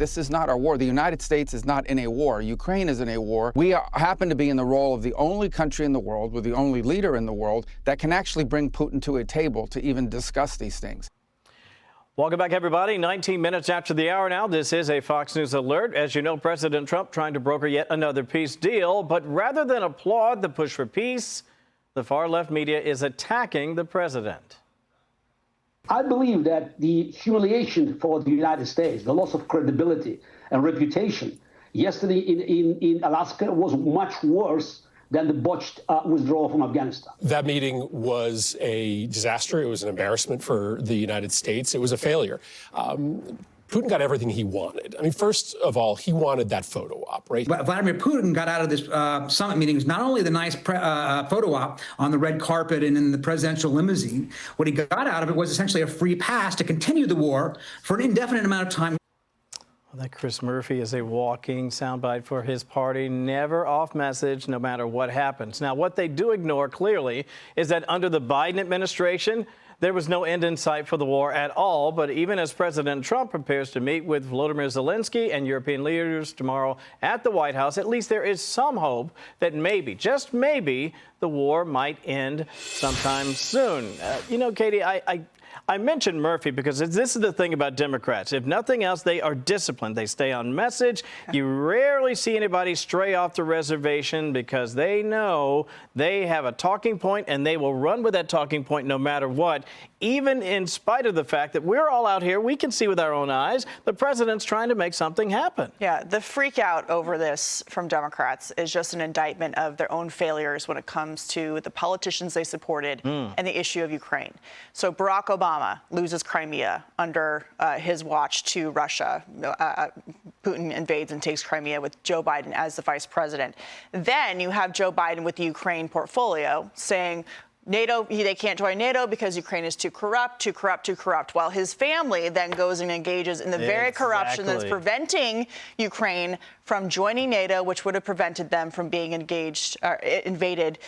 This is not our war. The United States is not in a war. Ukraine is in a war. We happen to be in the role of the only country in the world, with the only leader in the world, that can actually bring Putin to a table to even discuss these things. Welcome back, everybody. 19 minutes after the hour now. This is a Fox News alert. As you know, President Trump trying to broker yet another peace deal. But rather than applaud the push for peace, the far-left media is attacking the president. I believe that the humiliation for the United States, the loss of credibility and reputation yesterday in Alaska was much worse than the botched withdrawal from Afghanistan. That meeting was a disaster. It was an embarrassment for the United States. It was a failure. Putin got everything he wanted. I mean, first of all, he wanted that photo op, right? But Vladimir Putin got out of this summit meetings not only the nice photo op on the red carpet and in the presidential limousine. What he got out of it was essentially a free pass to continue the war for an indefinite amount of time. Well, that Chris Murphy is a walking soundbite for his party, never off message, no matter what happens. Now, what they do ignore clearly is that under the Biden administration, there was no end in sight for the war at all. But even as President Trump prepares to meet with Volodymyr Zelensky and European leaders tomorrow at the White House, at least there is some hope that maybe, just maybe, the war might end sometime soon. You know, Katie, I mentioned Murphy because this is the thing about Democrats. If nothing else, they are disciplined. They stay on message. You rarely see anybody stray off the reservation because they know they have a talking point and they will run with that talking point no matter what, even in spite of the fact that we're all out here. We can see with our own eyes the president's trying to make something happen. Yeah, the freak out over this from Democrats is just an indictment of their own failures when it comes to the politicians they supported and the issue of Ukraine. So Barack Obama loses Crimea under his watch to Russia. Putin invades and takes Crimea with Joe Biden as the vice president. Then you have Joe Biden with the Ukraine portfolio saying NATO, they can't join NATO because Ukraine is too corrupt, too corrupt, too corrupt, while his family then goes and engages in the very corruption that's preventing Ukraine from joining NATO, which would have prevented them from being invaded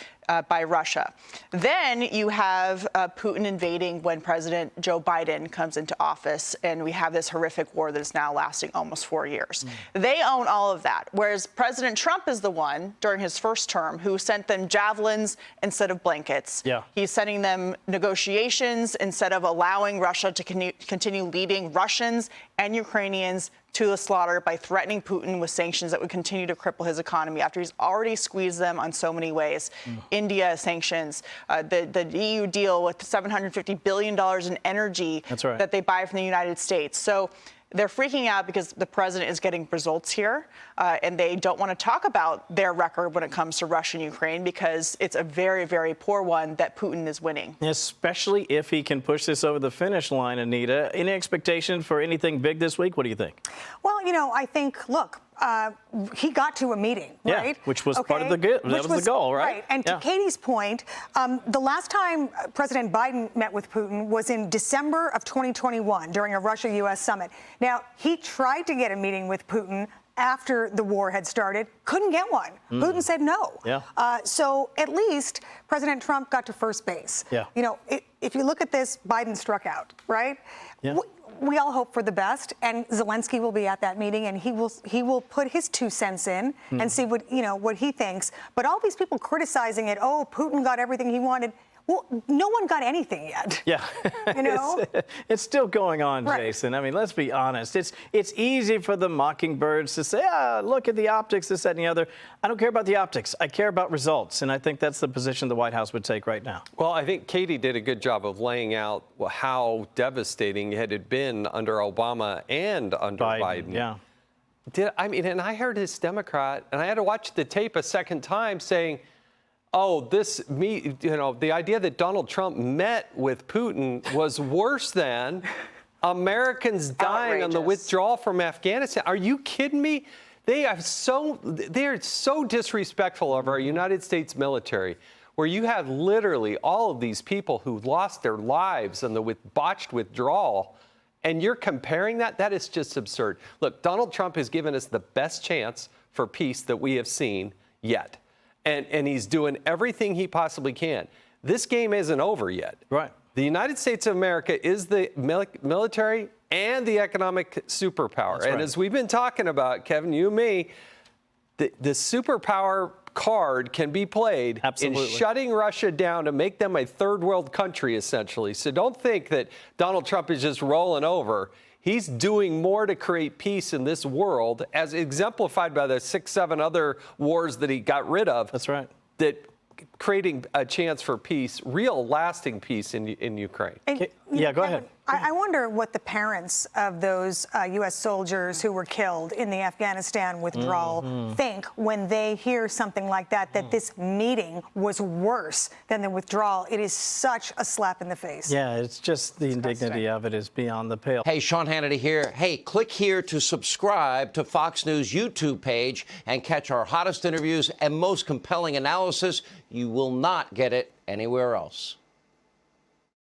by Russia. Then you have Putin invading when President Joe Biden comes into office, and we have this horrific war that is now lasting almost 4 years. They own all of that, whereas President Trump is the one, during his first term, who sent them javelins instead of blankets. Yeah. He's sending them negotiations instead of allowing Russia to continue leading Russians and Ukrainians to the slaughter by threatening Putin with sanctions that would continue to cripple his economy after he's already squeezed them on so many ways. India sanctions, the EU deal with $750 billion in energy that they buy from the United States. So they're freaking out because the president is getting results here, and they don't want to talk about their record when it comes to Russia and Ukraine because it's a very, very poor one that Putin is winning. Especially if he can push this over the finish line, Anita. Any expectation for anything big this week? What do you think? Well, you know, I think, look, he got to a meeting, right? Which was part of the goal, that was the goal, right? Right. And to Katie's point, the last time President Biden met with Putin was in December of 2021 during a Russia-U.S. summit. Now, he tried to get a meeting with Putin after the war had started, couldn't get one. Putin said no. So at least President Trump got to first base. You know, if you look at this, Biden struck out, right? We all hope for the best, and Zelensky will be at that meeting, and he will put his 2 cents in and see what he thinks. But all these people criticizing it, oh, Putin got everything he wanted. Well, no one got anything yet. You know? It's still going on, Jason. I mean, let's be honest. It's easy for the mockingbirds to say, look at the optics, this, that, and the other. I don't care about the optics. I care about results. And I think that's the position the White House would take right now. Well, I think Katie did a good job of laying out how devastating it had been under Obama and under Biden. And I heard this Democrat, and I had to watch the tape a second time saying, the idea that Donald Trump met with Putin was worse than Americans dying on the withdrawal from Afghanistan. Are you kidding me? They are so disrespectful of our United States military, where you have literally all of these people who lost their lives on the botched withdrawal, and you're comparing that? That is just absurd. Look, Donald Trump has given us the best chance for peace that we have seen yet. And he's doing everything he possibly can. This game isn't over yet. Right. The United States of America is the military and the economic superpower. That's and right. as we've been talking about, Kevin, you and me, the superpower card can be played Absolutely. in shutting Russia down to make them a third world country, essentially. So don't think that Donald Trump is just rolling over. He's doing more to create peace in this world, as exemplified by the 6, 7 other wars that he got rid of. That's right. That creating a chance for peace, real lasting peace in Ukraine. And, Yeah, go ahead. I wonder what the parents of those U.S. soldiers who were killed in the Afghanistan withdrawal think when they hear something like that, that this meeting was worse than the withdrawal. It is such a slap in the face. Yeah, it's just the indignity of it is beyond the pale. Hey, Sean Hannity here. Hey, click here to subscribe to Fox News YouTube page and catch our hottest interviews and most compelling analysis. You will not get it anywhere else.